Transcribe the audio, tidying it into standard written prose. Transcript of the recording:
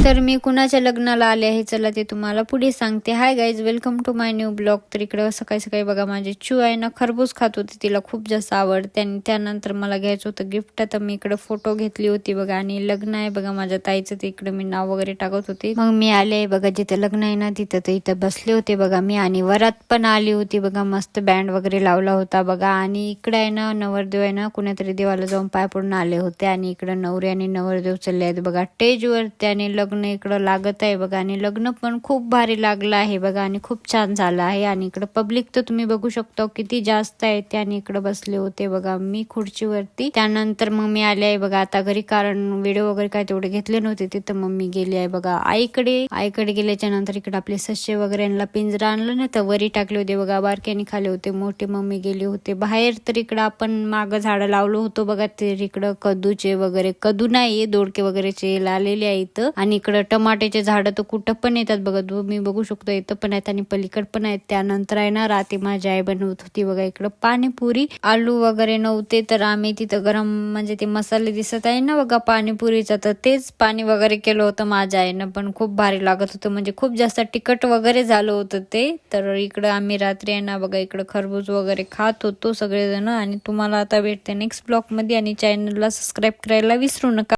तर मी कुणाच्या लग्नाला आले आहे चला ते तुम्हाला पुढे सांगते. Hi guys, welcome to my new blog. तर इकडं सकाळी सकाळी बघा माझी चू आहे ना खरबूज खात होती, तिला खूप जास्त आवडते आणि त्यानंतर मला घ्यायचं होतं गिफ्ट. तर मी इकडे फोटो घेतली होती बघा आणि लग्न आहे बघा माझ्या ताईचं, ते इकडे मी नाव वगैरे टाकत होती. मग मी आले बघा जिथे लग्न आहे ना तिथं, तर इथं बसले होते बघा मी आणि वरात पण आली होती बघा, मस्त बँड वगैरे लावला होता बघा. आणि इकडे आहे ना नवरदेव आहे ना कुणातरी देवाला जाऊन पाय पडून आले होते आणि इकडे नवरी आणि नवरदेव चालले आहेत बघा स्टेजवर. त्याने लग्न इकडं लागत आहे बघा आणि लग्न पण खूप भारी लागलं आहे बघा आणि खूप छान झालं आहे. आणि इकडं पब्लिक तर तुम्ही बघू शकता किती जास्त आहे. त्याने इकडे बसले होते बघा मी खुर्चीवरती. त्यानंतर मग मी आले आहे बघा आता घरी, कारण व्हिडिओ वगैरे काय तेवढे घेतले नव्हते तिथं. मग मी गेली आहे बघा आईकडे गेल्याच्या नंतर इकडे आपले सश्य वगैरे यांना पिंजरा आणलं ना तर वरी टाकले होते बघा, बारक्याने खाले होते, मोठे मम्मी गेले होते बाहेर. तर इकडं आपण मागं झाडं लावलं होतं बघा, ते इकडं कद्दूचे वगैरे, कद्दू नाही दोडके वगैरेचे आलेले आहे इथं. आणि इकडं टमाट्याचे झाडं तर कुठं पण येतात बघा, तुम्ही बघू शकतो इथं पण आहेत आणि पलीकड पण आहेत. त्यानंतर आहे ना रात्री माझी आई बनवत होती बघा इकडं पाणीपुरी. आलू वगैरे नव्हते तर आम्ही तिथं गरम म्हणजे ते मसाले दिसत आहे ना बघा पाणीपुरीचा, तर तेच पाणी वगैरे केलं होतं माझ्या आईनं, पण खूप भारी लागत होतं, म्हणजे खूप जास्त तिखट वगैरे झालं होतं ते. तर इकडं आम्ही रात्री आहे ना बघा इकडं खरबूज वगैरे खात होतो सगळेजण. आणि तुम्हाला आता भेटते नेक्स्ट ब्लॉग मध्ये आणि चॅनलला सबस्क्राईब करायला विसरू नका.